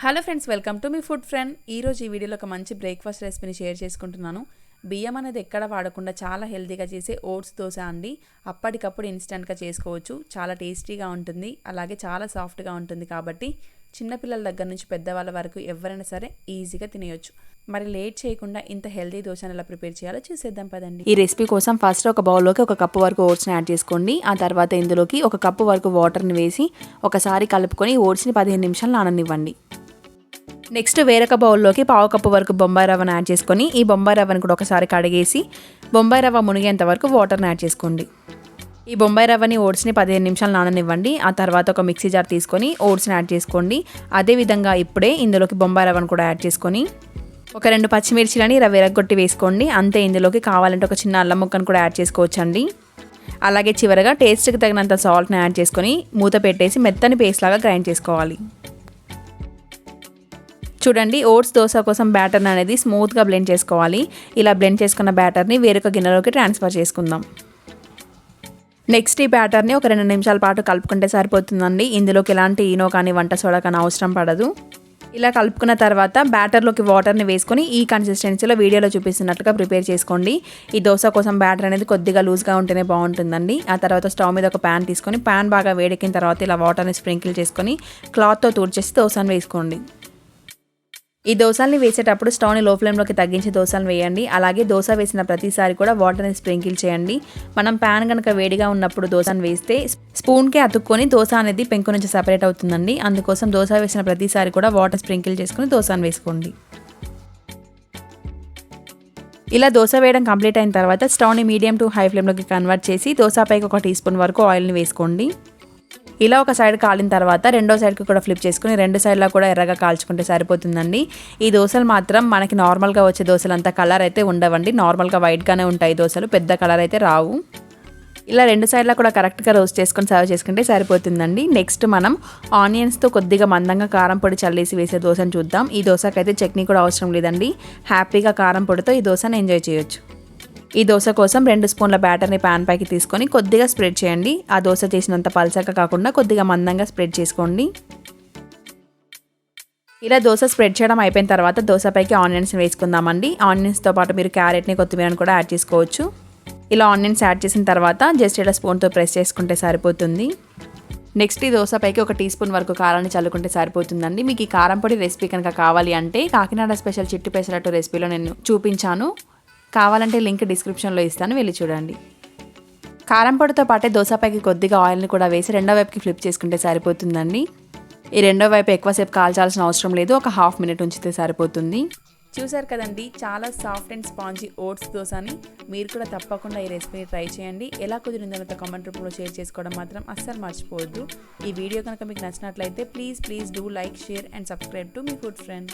Hello friends, welcome to me food friend. ఈరోజు ఈ వీడియోలో ఒక మంచి బ్రేక్ఫాస్ట్ రెసిపీని షేర్ చేసుకుంటున్నాను. బియ్యం అనేది ఎక్కడ వాడకుండా చాలా హెల్తీగా చేసే ఓట్స్ దోశ అండి. అప్పటికప్పుడు ఇన్స్టెంట్గా చేసుకోవచ్చు. చాలా టేస్టీగా ఉంటుంది, అలాగే చాలా సాఫ్ట్గా ఉంటుంది. కాబట్టి చిన్నపిల్లల దగ్గర నుంచి పెద్దవాళ్ళ వరకు ఎవరైనా సరే ఈజీగా తినేయొచ్చు. మరి లేట్ చేయకుండా ఇంత హెల్తీ దోశను ఎలా ప్రిపేర్ చేయాలో చూసేద్దాం పదండి. ఈ రెసిపీ కోసం ఫస్ట్ ఒక బౌల్లోకి 1 కప్పు వరకు ఓట్స్ని యాడ్ చేసుకోండి. ఆ తర్వాత ఇందులోకి 1 కప్పు వరకు వాటర్ని వేసి ఒకసారి కలుపుకొని ఓట్స్ని 15 నిమిషాలు నాననివ్వండి. నెక్స్ట్ వేరొక బౌల్లోకి 1/2 కప్పు వరకు బొంబాయి రవ్వను యాడ్ చేసుకొని ఈ బొంబాయి రవ్వను కూడా ఒకసారి కడిగేసి బొంబాయి రవ్వ మునిగేంత వరకు వాటర్ని యాడ్ చేసుకోండి. ఈ బొంబాయి రవ్వని ఓట్స్ని 15 నిమిషాలు నాననివ్వండి. ఆ తర్వాత ఒక మిక్సీ జార్ తీసుకొని ఓట్స్ని యాడ్ చేసుకోండి. అదేవిధంగా ఇప్పుడే ఇందులోకి బొంబాయి రవ్వను కూడా యాడ్ చేసుకొని ఒక 2 పచ్చిమిర్చిలని ఇలా విరగ్గొట్టి వేసుకోండి. అంతే, ఇందులోకి కావాలంటే ఒక చిన్న అల్లం ముక్కను కూడా యాడ్ చేసుకోవచ్చండి. అలాగే చివరగా టేస్ట్కి తగినంత సాల్ట్ని యాడ్ చేసుకొని మూత పెట్టేసి మెత్తని పేస్ట్ లాగా గ్రైండ్ చేసుకోవాలి. చూడండి, ఓట్స్ దోశ కోసం బ్యాటర్ని అనేది స్మూత్గా బ్లెండ్ చేసుకోవాలి. ఇలా బ్లెండ్ చేసుకున్న బ్యాటర్ని వేరొక గిన్నెలోకి ట్రాన్స్ఫర్ చేసుకుందాం. నెక్స్ట్ ఈ బ్యాటర్ని ఒక 2 నిమిషాల పాటు కలుపుకుంటే సరిపోతుందండి. ఇందులోకి ఎలాంటి ఈనో కానీ వంట సోడా కానీ అవసరం పడదు. ఇలా కలుపుకున్న తర్వాత బ్యాటర్లోకి వాటర్ని వేసుకొని ఈ కన్సిస్టెన్సీలో వీడియోలో చూపిస్తున్నట్టుగా ప్రిపేర్ చేసుకోండి. ఈ దోశ కోసం బ్యాటర్ అనేది కొద్దిగా లూజ్గా ఉంటేనే బాగుంటుందండి. ఆ తర్వాత స్టవ్ మీద ఒక ప్యాన్ తీసుకొని ప్యాన్ బాగా వేడెక్కిన తర్వాత ఇలా వాటర్ని స్ప్రింకిల్ చేసుకొని క్లాత్తో తుడిచేసి దోశను వేసుకోండి. ఈ దోశల్ని వేసేటప్పుడు స్టవ్ని లో ఫ్లేమ్లోకి తగ్గించి దోశలను వేయండి. అలాగే దోశ వేసిన ప్రతిసారి కూడా వాటర్ని స్ప్రింకిల్ చేయండి. మనం ప్యాన్ కనుక వేడిగా ఉన్నప్పుడు దోశను వేస్తే స్పూన్కే అతుక్కొని దోశ అనేది పెంకు నుంచి సపరేట్ అవుతుందండి. అందుకోసం దోశ వేసిన ప్రతిసారి కూడా వాటర్ స్ప్రింకిల్ చేసుకుని దోశను వేసుకోండి. ఇలా దోశ వేయడం కంప్లీట్ అయిన తర్వాత స్టవ్ని మీడియం టు హై ఫ్లేమ్లోకి కన్వర్ట్ చేసి దోశపైకి 1 టీ స్పూన్ వరకు ఆయిల్ని వేసుకోండి. ఇలా ఒక సైడ్ కాలిన తర్వాత రెండో సైడ్కి కూడా ఫ్లిప్ చేసుకుని 2 సైడ్లా కూడా ఎర్రగా కాల్చుకుంటే సరిపోతుందండి. ఈ దోశలు మాత్రం మనకి నార్మల్గా వచ్చే దోశలు అంతా కలర్ అయితే ఉండవండి. నార్మల్గా వైట్గానే ఉంటాయి దోశలు, పెద్ద కలర్ అయితే రావు. ఇలా 2 సైడ్లా కూడా కరెక్ట్గా రోస్ట్ చేసుకొని సర్వ్ చేసుకుంటే సరిపోతుందండి. నెక్స్ట్ మనం ఆనియన్స్తో కొద్దిగా మందంగా కారం పొడి చల్లేసి వేసే దోశను చూద్దాం. ఈ దోశకైతే చట్నీ కూడా అవసరం లేదండి. హ్యాపీగా కారం పొడితో ఈ దోశను ఎంజాయ్ చేయొచ్చు. ఈ దోశ కోసం 2 స్పూన్ల బ్యాటర్ని ప్యాన్ పైకి తీసుకొని కొద్దిగా స్ప్రెడ్ చేయండి. ఆ దోశ చేసినంత పల్చగా కాకుండా కొద్దిగా మందంగా స్ప్రెడ్ చేసుకోండి. ఇలా దోశ స్ప్రెడ్ చేయడం అయిపోయిన తర్వాత దోశపైకి ఆనియన్స్ వేసుకుందామండి. ఆనియన్స్తో పాటు మీరు క్యారెట్ని, కొత్తిమీరని కూడా యాడ్ చేసుకోవచ్చు. ఇలా ఆనియన్స్ యాడ్ చేసిన తర్వాత జస్ట్ ఇలా స్పూన్తో ప్రెస్ చేసుకుంటే సరిపోతుంది. నెక్స్ట్ ఈ దోశపైకి 1 టీ స్పూన్ వరకు కారాన్ని చల్లుకుంటే సరిపోతుందండి. మీకు ఈ కారం పొడి రెసిపీ కనుక కావాలి అంటే కాకినాడ స్పెషల్ చిట్టి పెసరట్టు రెసిపీలో నేను చూపించాను. కావాలంటే లింక్ డిస్క్రిప్షన్లో ఇస్తాను, వెళ్ళి చూడండి. కారం పొడితో పాటే దోశపైకి కొద్దిగా ఆయిల్ని కూడా వేసి రెండో వైపుకి ఫ్లిప్ చేసుకుంటే సరిపోతుందండి. ఈ రెండో వైపు ఎక్కువసేపు కాల్చాల్సిన అవసరం లేదు, ఒక హాఫ్ మినిట్ ఉంచితే సరిపోతుంది. చూసారు కదండి, చాలా సాఫ్ట్ అండ్ స్పాంజీ ఓట్స్ దోశని. మీరు కూడా తప్పకుండా ఈ రెసిపీని ట్రై చేయండి. ఎలా కుదిరిందో కామెంట్ రూపంలో షేర్ చేసుకోవడం మాత్రం అస్సలు మర్చిపోవద్దు. ఈ వీడియో కనుక మీకు నచ్చినట్లయితే please do like, share and subscribe to me food friend.